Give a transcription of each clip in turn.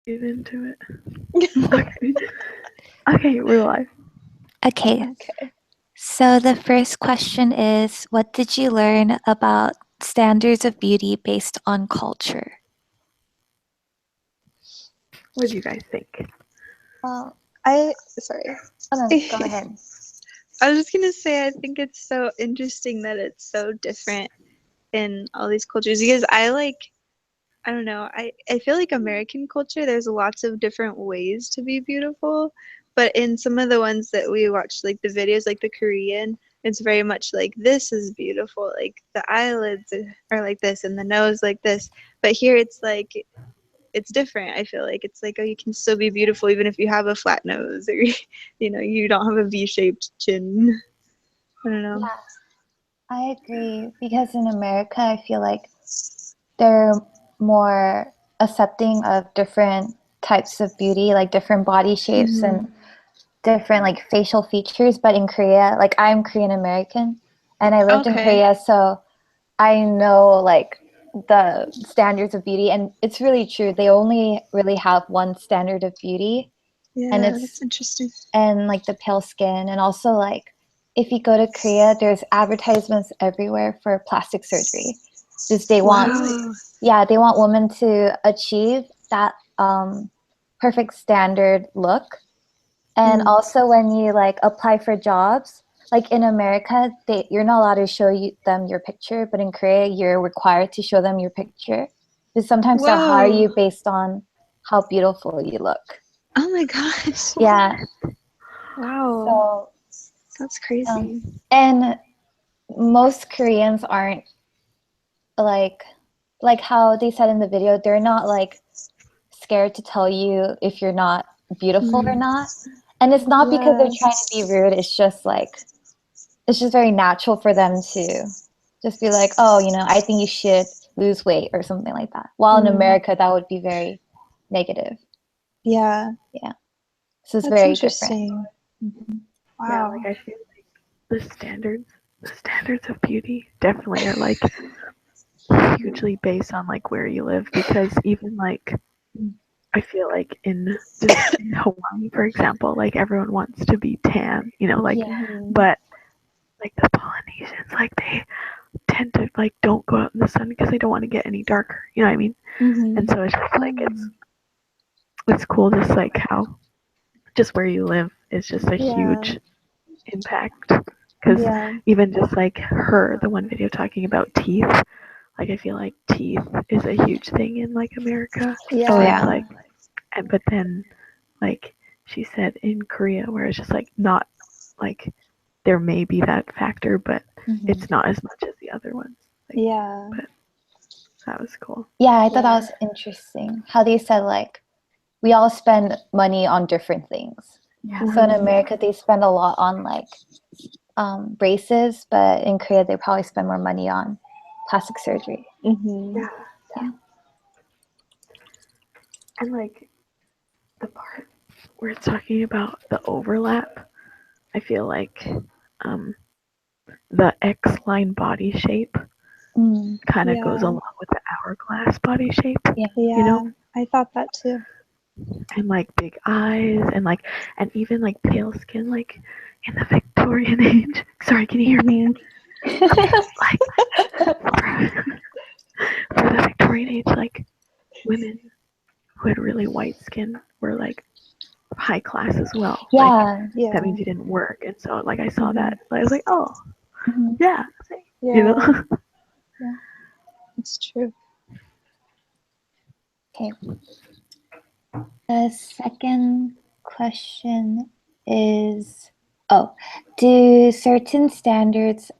get into it. Okay. Okay, we're live. Okay, Okay. so the first question is, what did you learn about standards of beauty based on culture? What do you guys think? Well, sorry. Oh, no, go ahead. I was just gonna say I think it's so interesting that it's so different in all these cultures because I don't know, I feel like American culture there's lots of different ways to be beautiful, but in some of the ones that we watched, like the videos, like the Korean, it's very much like this is beautiful, like the eyelids are like this and the nose like this, but here it's like it's different. I feel like it's like, oh, you can still be beautiful even if you have a flat nose or you don't have a V-shaped chin. I don't know. Yeah, I agree because in America, I feel like they're more accepting of different types of beauty, like different body shapes and different like facial features. But in Korea, like I'm Korean American and I lived in Okay. Korea, so I know like the standards of beauty, and it's really true. They only really have one standard of beauty, and Yeah, it's that's interesting. and like the pale skin, and also like if you go to Korea, there's advertisements everywhere for plastic surgery. Just they want, Wow. yeah, they want women to achieve that perfect standard look. And Mm. also when you like apply for jobs, like in America, you're not allowed to show them your picture, but in Korea, you're required to show them your picture. Because sometimes they'll hire Whoa. you based on how beautiful you look. Oh my gosh. Yeah. Wow. So, That's um, crazy. and most Koreans aren't like how they said in the video, they're not like scared to tell you if you're not beautiful or Mm. not. And it's not because they're Yeah. trying to be rude, it's just like it's just very natural for them to just be like, oh, I think you should lose weight or something like that. While in Mm. America, that would be very negative. Yeah. Yeah. So it's That's very different. interesting. Yeah, Wow. like I feel like the standards of beauty definitely are like hugely based on like where you live because even like I feel like in Hawaii, for example, like everyone wants to be tan, like Yeah. Mm-hmm. but like the Polynesians, like they tend to like don't go out in the sun because they don't want to get any darker. You know what I mean? Mm-hmm. And so it's just like it's cool just like how just where you live is just a Yeah. huge impact because Yeah. even just like the one video talking about teeth, like I feel like teeth is a huge thing in like America. Yeah. Oh, So it's yeah. like but then like she said in Korea where it's just like not like there may be that factor but Mm-hmm. it's not as much as the other ones. Like, Yeah. but that was cool. Yeah, I thought that Yeah. was interesting how they said like we all spend money on different things. Yeah. So in Mm-hmm. America, they spend a lot on like braces, but in Korea, they probably spend more money on plastic surgery. Mm-hmm. Yeah. Yeah. And like the part where it's talking about the overlap, I feel like um, the X line body shape Mm, kind of goes Yeah. along with the hourglass body shape, yeah. Yeah. I thought that too. and like big eyes, and even like pale skin, like in the Victorian age. Sorry, can you hear me? Like for the Victorian age, like women who had really white skin were like high class as well. Like Yeah. Yeah. that means you didn't work, and so like I saw Mhm. that, I was like, oh Mhm. yeah, Yeah. Yeah. It's true. Okay. The second question is, oh, do certain standards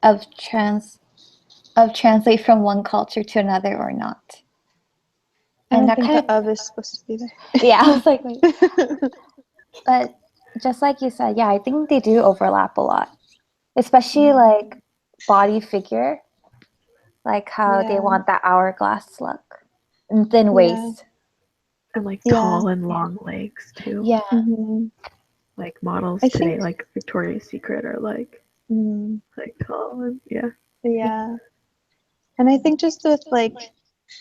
of translate from one culture to another or not? I And don't that think kind the of, of is supposed to be there. yeah, I was like, wait. But just like you said, yeah, I think they do overlap a lot, especially like body figure, like how they Yeah. want that hourglass look and thin Yeah. waist. and like Yeah. tall and long legs too. Yeah. Mm-hmm. Like models I today, think. like Victoria's Secret, are Mm, like tall and yeah. yeah. And I think just with like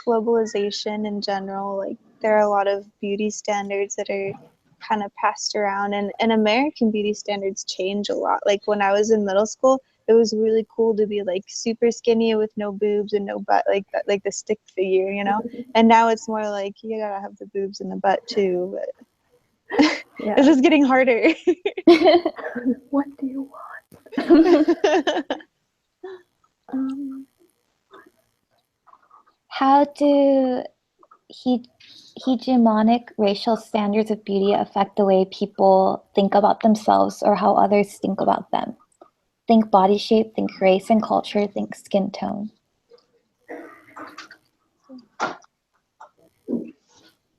globalization in general, like there are a lot of beauty standards that are kind of passed around, and American beauty standards change a lot. Like when I was in middle school, it was really cool to be like super skinny with no boobs and no butt, like that, like the stick figure, you know. And now it's more like you gotta have the boobs and the butt too. But Yeah. it's just getting harder. What do you want? How do hegemonic racial standards of beauty affect the way people think about themselves or how others think about them? Think body shape, think race and culture, think skin tone.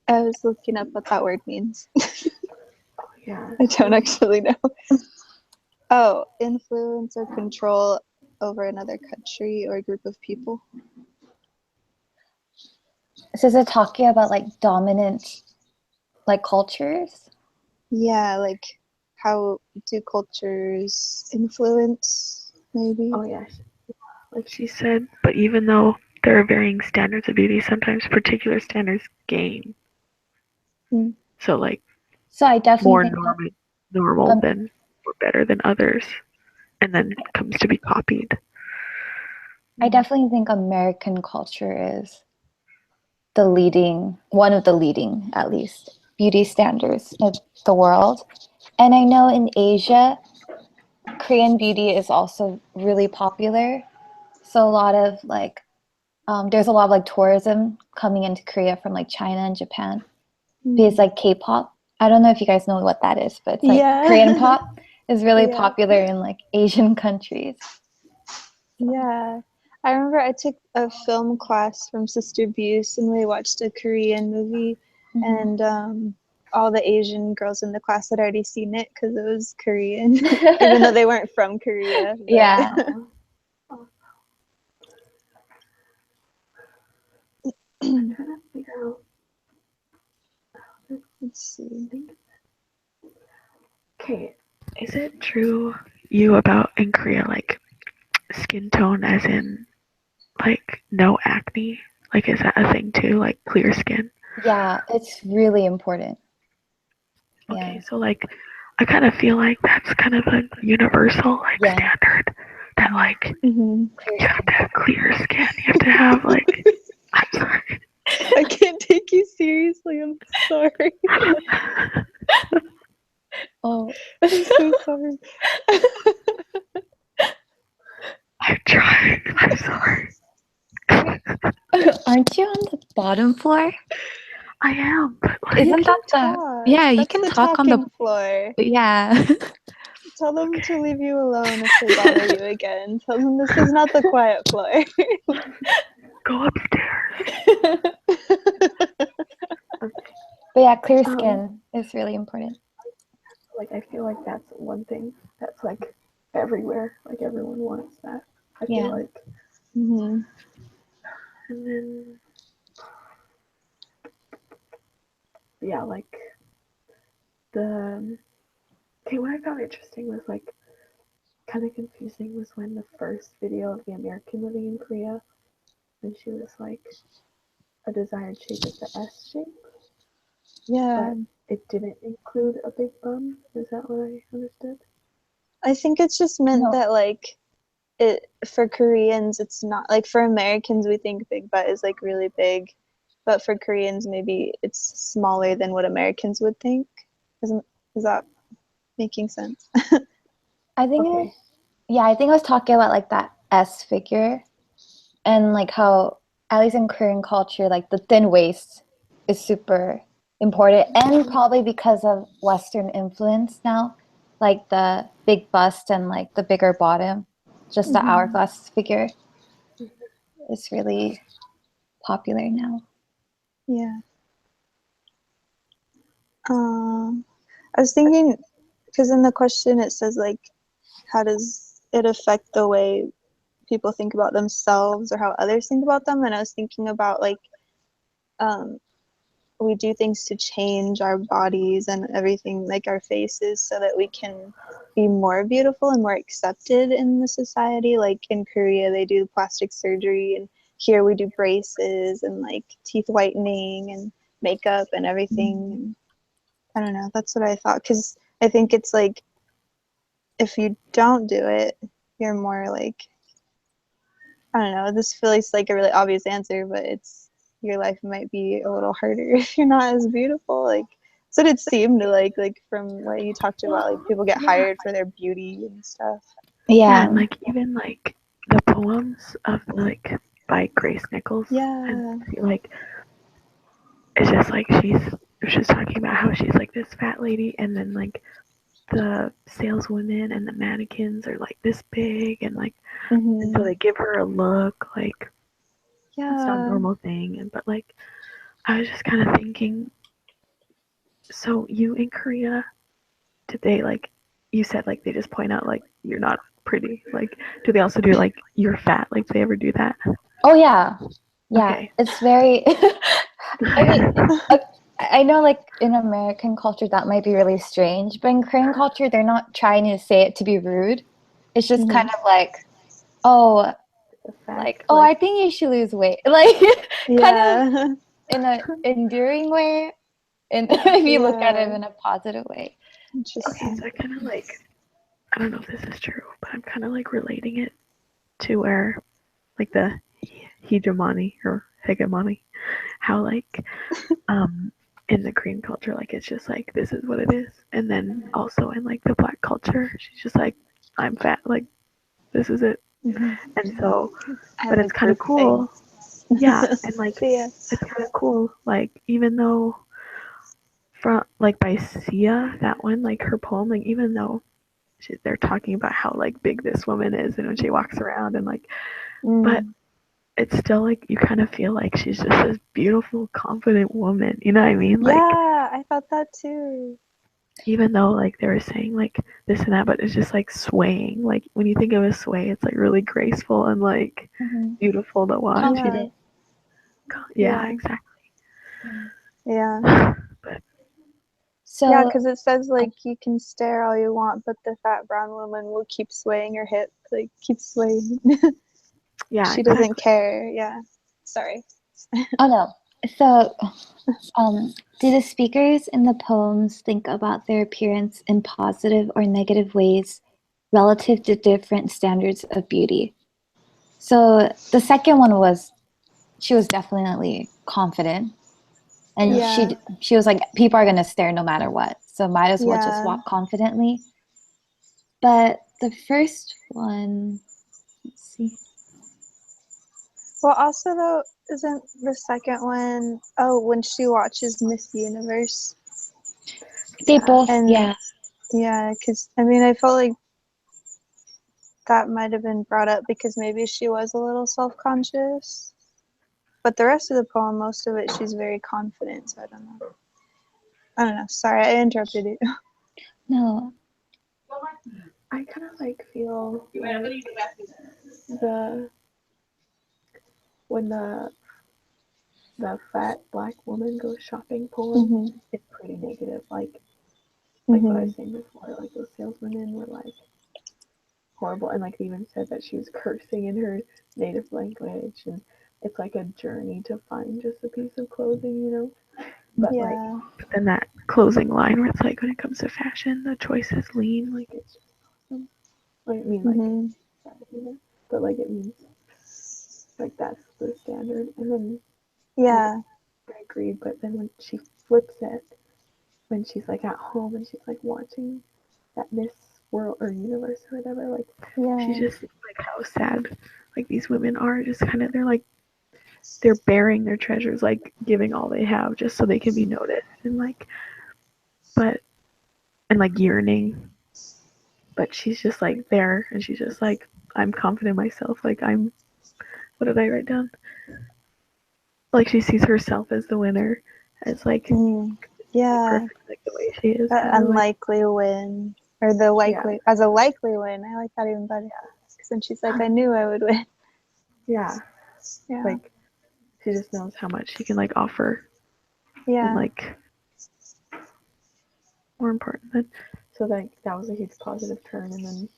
I was looking up what that word means. Yeah. I don't actually know. Oh, influence or control over another country or group of people. So is it talking about like dominant like cultures? Yeah, like how do cultures influence, maybe? Oh yeah. Like she said, but even though there are varying standards of beauty, sometimes particular standards gain. Mm. So like So I more definitely think normal than or better than others, and then comes to be copied. I definitely think American culture is the leading, one of the leading, at least, beauty standards of the world. And I know in Asia, Korean beauty is also really popular. So a lot of like, there's a lot of like tourism coming into Korea from like China and Japan. Because like K-pop, I don't know if you guys know what that is, but it's like Yeah. Korean pop is really Yeah. popular in like Asian countries. Yeah. I remember I took a film class from Sister Buse and we watched a Korean movie, and all the Asian girls in the class had already seen it because it was Korean, even though they weren't from Korea. But. Yeah. I'm trying to figure out. Let's see. Okay, is it true you about in Korea like skin tone as in like no acne? Like is that a thing too? Like clear skin? Yeah, it's really important. Okay, Yeah. so like I kind of feel like that's kind of a universal like Yeah. standard that like Mm-hmm. you have to have clear skin. You have to have like I'm sorry. I can't take you seriously. I'm sorry. Oh, I'm so sorry. I'm trying. I'm sorry. aren't you on the bottom floor? I am, but like Isn't that the? Talk. Yeah, you That's can the talk on the. talking floor. Yeah. Tell them to leave you alone if they bother you again. Tell them this is not the quiet floor. go upstairs. But yeah, clear skin is really important. Like I feel like that's one thing that's like everywhere. Like everyone wants that. I feel Yeah. like. Mm-hmm. And then yeah, like the okay, what I found interesting was like kind of confusing was when the first video of the American living in Korea, when she was like a desired shape is the S shape, Yeah. but it didn't include a big bum. Is that what I understood? I think it's just meant No. that like it for Koreans it's not like for Americans we think big butt is like really big, but for Koreans maybe it's smaller than what Americans would think. Is that making sense? I think. Okay. Yeah, I think I was talking about like that S figure, and like how at least in Korean culture, like the thin waist is super important, and probably because of Western influence now, like the big bust and like the bigger bottom, just the hourglass figure is really popular now. Yeah. I was thinking because in the question it says like how does it affect the way people think about themselves or how others think about them, and I was thinking about like um we do things to change our bodies and everything, like our faces, so that we can be more beautiful and more accepted in the society. Like in Korea, they do plastic surgery, and here we do braces and like teeth whitening and makeup and everything. I don't know. That's what I thought, because I think it's like if you don't do it, you're more like, I don't know. This feels like a really obvious answer, but it's your life might be a little harder if you're not as beautiful. Like that's what it seemed like from what you talked about. Like people get Yeah. hired for their beauty and stuff. Yeah, Yeah. and like even like the poems of like by Grace Nichols. Yeah. And she, like it's just like she's talking about how she's like this fat lady, and then like the saleswomen and the mannequins are like this big, and like and so they give her a look like it's not a Yeah. normal thing. And but like I was just kind of thinking, so you in Korea, did they like you said like they just point out like you're not pretty? Like do they also do like you're fat? Like do they ever do that? Oh yeah. Yeah. Okay. It's very I mean, I know like in American culture that might be really strange, but in Korean culture they're not trying to say it to be rude. It's just kind of like, oh, The fact, like, oh, I think you should lose weight. Like kind of Yeah. in an endearing way, and if you look at it Yeah. in a positive way. okay, Interesting. so I kind of like I don't know if this is true, but I'm kind of like relating it to where like the hegemony or hegemony, how like in the Korean culture like it's just like this is what it is, and then also in like the Black culture she's just like I'm fat, like this is it. And so but it's kind of cool. Yeah, and like Yeah. it's kind of cool, like even though from like by Sia, that one, like her poem, like even though they're talking about how like big this woman is and when she walks around and like but it's still like you kind of feel like she's just this beautiful confident woman, you know what I mean? Like Yeah, I thought that too. even though like they were saying like this and that, but it's just like swaying, like when you think of a sway it's like really graceful and like beautiful to watch. Confident. Yeah, Yeah. exactly. Yeah. But So Yeah, because it says like you can stare all you want, but the fat brown woman will keep swaying her hip, like keep swaying. yeah, She exactly. doesn't care. Yeah. Sorry. oh no. So do the speakers in the poems think about their appearance in positive or negative ways relative to different standards of beauty? So the second one was she was definitely confident, and Yeah. she was like people are gonna stare no matter what, so might as well just Yeah. walk confidently. But the first one, let's see. Well, also though, isn't the second one, oh, when she watches Miss Universe? They both, And yeah. yeah, because I mean, I felt like that might have been brought up because maybe she was a little self-conscious. But the rest of the poem, most of it, she's very confident. So I don't know. I don't know. Sorry, I interrupted you. No. I kind of like feel like the when the fat black woman goes shopping poem, it's pretty negative. Like what I was saying before, like those saleswomen were like horrible, and like they even said that she was cursing in her native language, and it's like a journey to find just a piece of clothing, you know. But Yeah. like, but then that closing line where it's like when it comes to fashion, the choice is lean. Like it's just awesome. Like, I mean, like, but like it means like that's the standard. And then Yeah. I agree. But then when she flips it, when she's like at home and she's like watching that Miss World or Universe or whatever, like she's Yeah. just like how sad like these women are. Just kind of they're bearing their treasures, like giving all they have just so they can be noticed, and like but and like yearning. But she's just like there, and she's just like I'm confident in myself. Like I'm. What did I write down? Like she sees herself as the winner, as like Yeah. perfect, like the way she is. That Kinda, like, unlikely win. Or the likely, as a likely win. I like that even better. Because then she's like, I knew I would win. yeah, Yeah. like she just knows how much she can like offer, Yeah. and like more important than. So like that was a huge positive turn, and then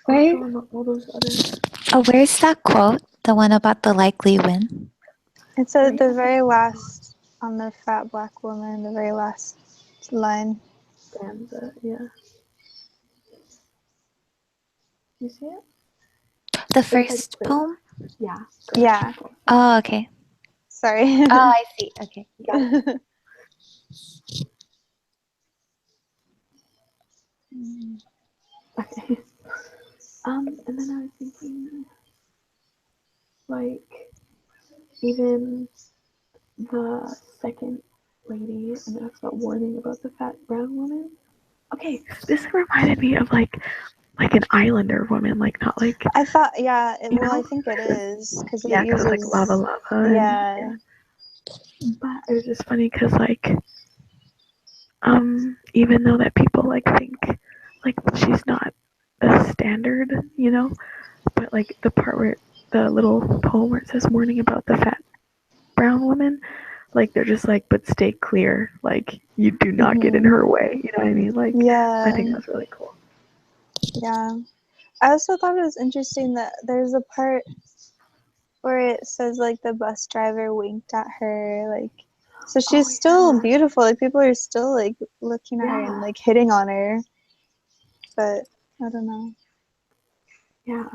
Where, also all those other. where's that quote? The one about the likely win? It's at the very last on the fat black woman, the very last line. stanza, yeah. You see it? The It's like first this. poem? Yeah. Yeah. Oh, okay. Sorry. Oh, I see. Okay. Okay. And then I was thinking, like, even the second lady, and that's about warning about the fat brown woman. Okay, this reminded me of like an Islander woman, like not like I thought, yeah, you well, I know, think it is because yeah, it because like lava, uses, lava, and yeah. But it was just funny because like even though that people like think like she's not a standard, you know, but like the part where the little poem where it says warning about the fat brown woman, like they're just like, but stay clear, like you do not get in her way, you know what I mean? Like I think Yeah, that's really cool. yeah. I also thought it was interesting that there's a part where it says like the bus driver winked at her, like, so she's still Yeah. beautiful. Like people are still like looking at her and like hitting on her, but I don't know. Yeah,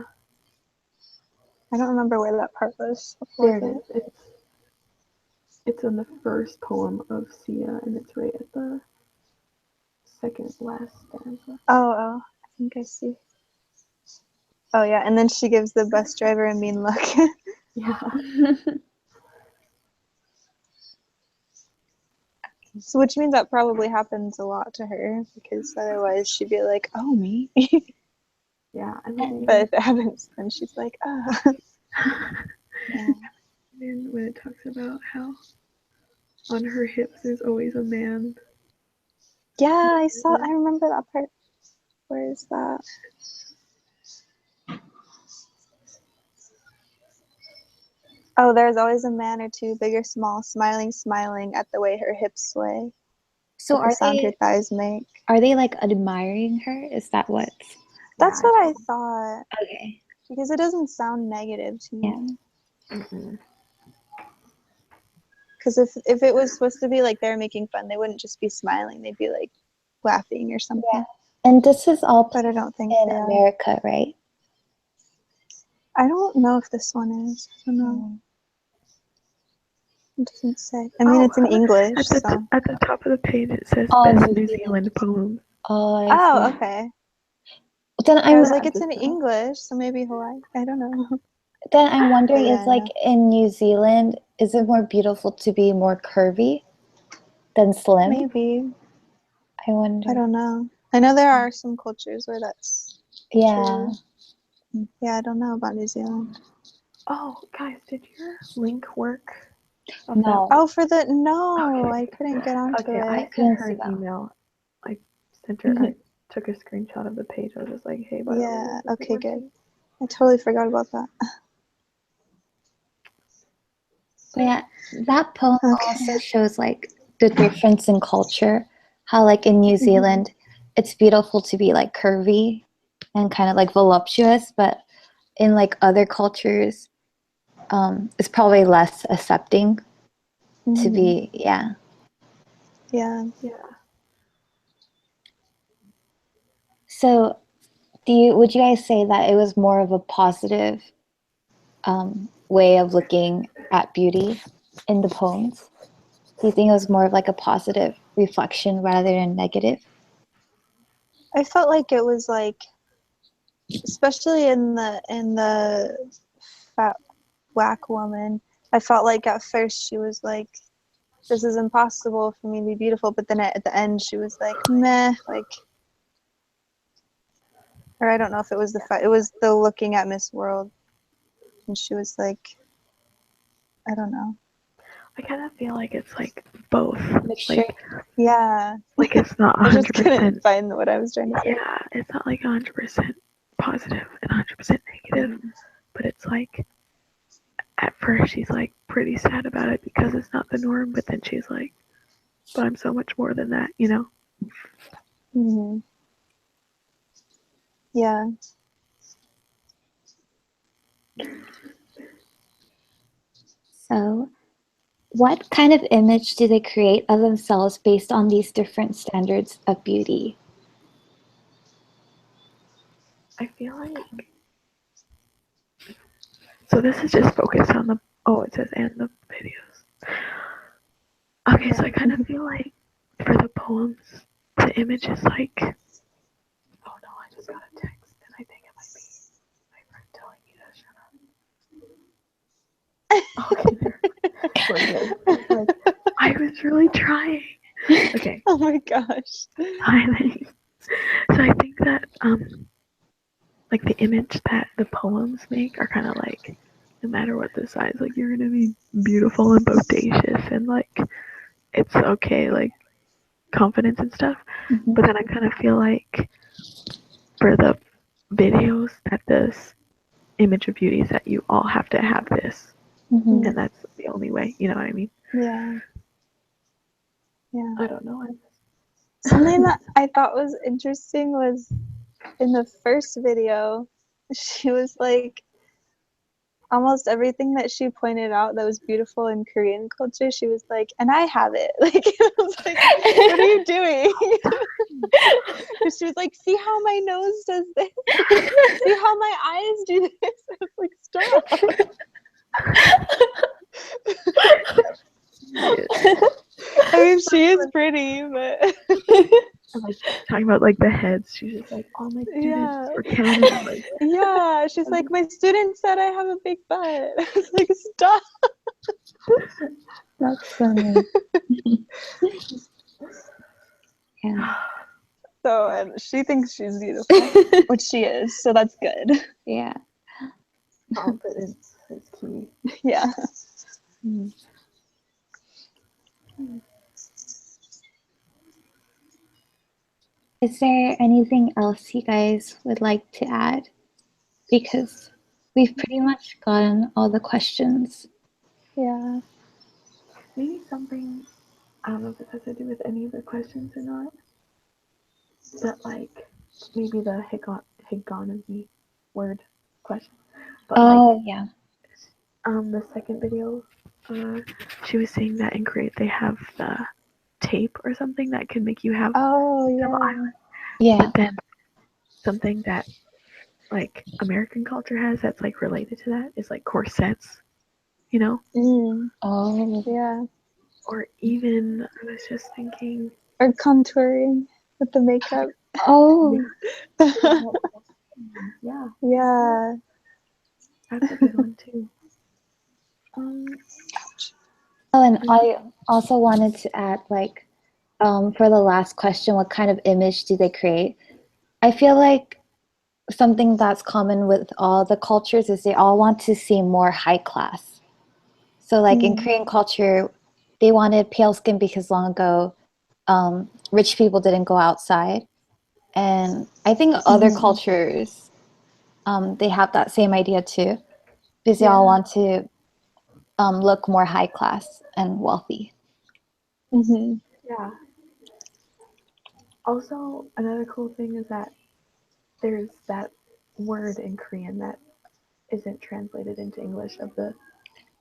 I don't remember where that part was. there it is. It's in the first poem of Sia, and it's right at the second last stanza. Oh, I think I see. Oh yeah, and then she gives the bus driver a mean look. Yeah. So, which means that probably happens a lot to her because otherwise she'd be like, "Oh, me." Yeah, and then But if it happens, then she's like, "Oh." Yeah. and when it talks about how on her hips there's always a man. Yeah, I remember that part. Where is that? Oh, there's always a man or two, big or small, smiling, smiling at the way her hips sway, So at the sound her thighs make. are they like admiring her? Is that what? That's what I thought, Okay. because it doesn't sound negative to me. Mm-mm. Because if it was supposed to be like they're making fun, they wouldn't just be smiling. They'd be like laughing or something. Yeah. And this is all But I don't think in they are. America, right? I don't know if this one is. I don't know. It doesn't say. I mean, it's in English, At the, so. at the top of the page it says Oh, best New New Zealand. Zealand poem. Oh, I Oh, see. okay. Then I I'm was like, it's in English, so maybe Hawaii. I don't know. wondering, Yeah, is like in New Zealand, is it more beautiful to be more curvy than slim? Maybe. I wonder. I don't know. I know there are some cultures where that's Yeah. true. Yeah, I don't know about New Zealand. Oh, guys, did your link work? No. Oh, no, Okay. I couldn't get onto Okay, I it. sent her an email. I sent her. I took a screenshot of the page. I was just like, "Hey, by the way, Yeah, this okay, isn't good. working." I totally forgot about that. But yeah, that poem Okay. also shows like the difference in culture. How like in New Zealand, it's beautiful to be like curvy and kind of like voluptuous, but in like other cultures, it's probably less accepting to be, yeah. Yeah. Yeah. So would you guys say that it was more of a positive way of looking at beauty in the poems? Do you think it was more of like a positive reflection rather than negative? I felt like it was like, especially in the fat black woman, I felt like at first she was like, this is impossible for me to be beautiful, but then at the end she was like, meh, like, or I don't know if it was it was the looking at Miss World, and she was like, I don't know. I kind of feel like it's like both. Mixture. Like, Yeah. like it's not I just 100%. couldn't find what I was trying to say. Yeah, it's not like 100% positive and 100% negative, but it's like at first she's like pretty sad about it because it's not the norm, but then she's like, but I'm so much more than that, you know? Mm-hmm. Yeah. So What kind of image do they create of themselves based on these different standards of beauty? I feel like so this is just focused on the it says and the videos. Okay, so I kind of feel like for the poems, the image is like oh no, I just got a text and I think it might be my friend telling me to shut up. Okay, there. We're good. Like, I was really trying. Okay, Oh my gosh. timing. So I think that like the image that the poems make are kind of like no matter what the size, like you're gonna be beautiful and bodacious and like it's okay, like confidence and stuff. Mhm. But then I kind of feel like for the videos that this image of beauty is that you all have to have this, Mhm. and that's the only way. You know what I mean? Yeah. Yeah. I don't know. Something that I thought was interesting was in the first video, she was like, almost everything that she pointed out that was beautiful in Korean culture, she was like, and I have it. Like, I was like, what are you doing? She was like, see how my nose does this? See how my eyes do this? I was like, stop. I mean, she is pretty, but I'm like talking about like the heads. She's just like all my students yeah. for Canada. Like, Yeah, she's like, my student said I have a big butt. I was like, stop. That's funny. Yeah. So, and she thinks she's beautiful, which she is, so that's good. Yeah. confidence is key. Yeah. Mm. Is there anything else you guys would like to add? Because we've pretty much gotten all the questions. Yeah. Maybe something, I don't know if it has to do with any of the questions or not, but like maybe the Higanomy word question. But Oh, yeah. the second video, she was saying that in Korea they have the tape or something that can make you have Oh, double yeah. eyelid. Yeah. But then something that like American culture has that's like related to that is like corsets, you know? Mm, Oh. yeah. Or even I was just thinking Or contouring with the makeup. Oh. yeah, Yeah. that's a good one too. Um, Oh, and I also wanted to add, like, for the last question, what kind of image do they create? I feel like something that's common with all the cultures is they all want to seem more high class. So, like in Korean culture, they wanted pale skin because long ago, rich people didn't go outside. And I think other cultures, they have that same idea too, because they all want to look more high class and wealthy. Mm-hmm. yeah. Also, another cool thing is that there's that word in Korean that isn't translated into English of the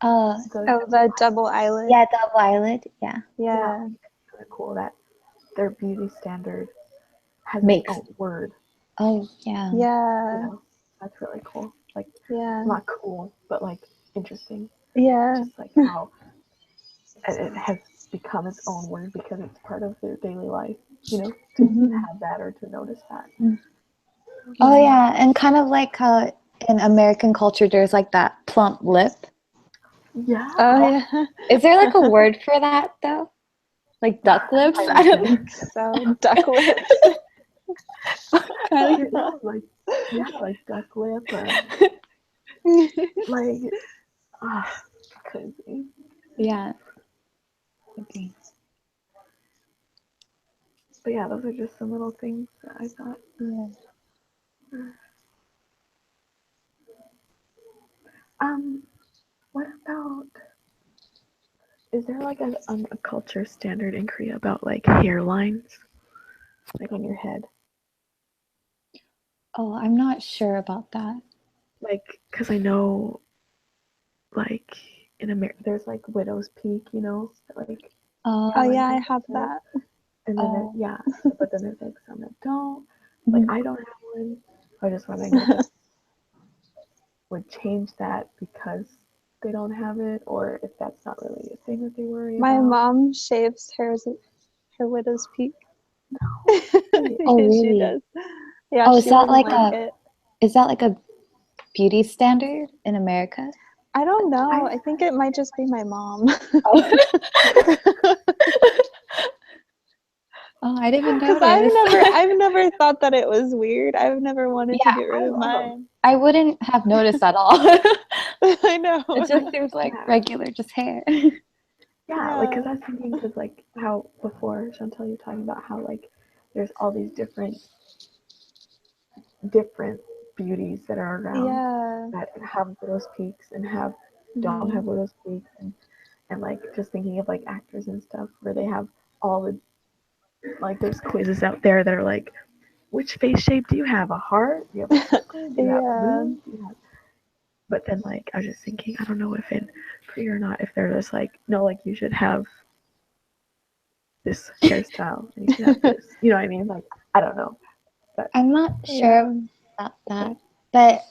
Uh, Oh, the double eyelid. yeah, double eyelid. Yeah, Yeah. kind of cool that their beauty standard has makes. its own word. Oh, yeah. You Yeah. know, that's really cool. Like Yeah. not cool, but like interesting. Yeah. Just like how it has become its own word because it's part of their daily life. You know, to have that or to notice that. Oh, yeah, and kind of like how in American culture there's like that plump lip. Yeah. Oh, yeah. Is there like a word for that though? Like duck lips? I don't know. So, duck lips. You know, like like duck lip or like crazy. Yeah. Okay. But yeah, those are just some little things that I thought. Yeah. What about? Is there like a culture standard in Korea about like hairlines, like on your head? Oh, I'm not sure about that. Like, cause I know, like in America, there's like Widow's Peak, you know, like Oh, Oh yeah, I Caroline have Herschel. that. And then Oh. yeah, but then there's like some that don't. Like Mhm. I don't have one. I was just wondering if it would change that because they don't have it, or if that's not really a thing that they worry My about. mom shaves her widow's peak. Really? Oh, Yeah, she really? does. Yeah, Oh, is she that doesn't like like a it. is that like a beauty standard in America? I don't know. I think it might just be my mom. Oh, oh, I didn't even Because notice. I've never thought that it was weird. I've never wanted to Yeah, get rid I of love 'em. mine. I wouldn't have noticed at all. I know. It just seems like Yeah. regular, just hair. Yeah, like, Yeah. cause I was thinking, cause like how before Chantel, you were talking about how like there's all these different beauties that are around Yeah. that have widow's peaks and don't Mhm. have widow's peaks, and like just thinking of like actors and stuff where they have all the like there's quizzes out there that are like, which face shape do you have? A heart? Do you have a circle? Do you have a Yeah. moon? Do you have... But then like I was just thinking, I don't know if in Korea or not, if they're just like, no, like you should have this hairstyle and you should have this. You know what I mean? Like I don't know. But I'm not Yeah. sure about that. But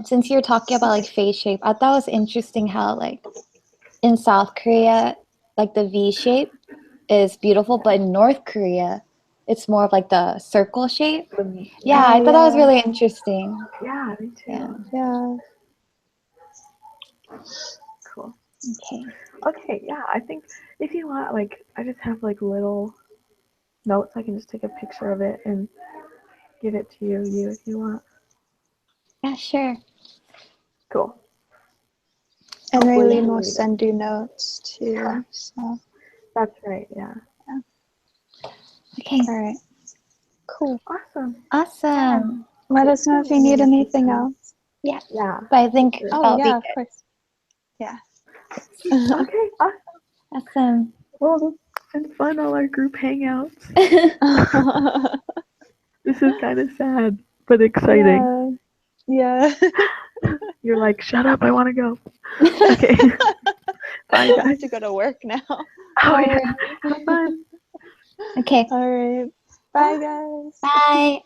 since you're talking about like face shape, I thought it was interesting how like in South Korea, like the V shape is beautiful, but in North Korea, it's more of like the circle shape. Yeah, Oh I thought that was yeah. really interesting. yeah, me too. Yeah. Yeah. Cool. Okay. Okay, yeah, I think if you want, like, I just have like little notes. I can just take a picture of it and give it to you if you want. Yeah, sure. Cool. And Hopefully you Raylene can will read it. send you notes too. Yeah. So That's right. Yeah. Okay. all right. Cool. Awesome. Awesome. Let us know if you need anything else. Yeah. Yeah. But I think Sure. Oh that'll yeah, be of course. Yeah. Okay. Awesome. awesome. Well, it's been fun, all our group hangouts. This is kind of sad, but exciting. Yeah. You're like, shut up, I want to go. Okay. Bye, I have guys. to go to work now. Oh, yeah. Have fun. Okay. All right. Bye guys. Bye.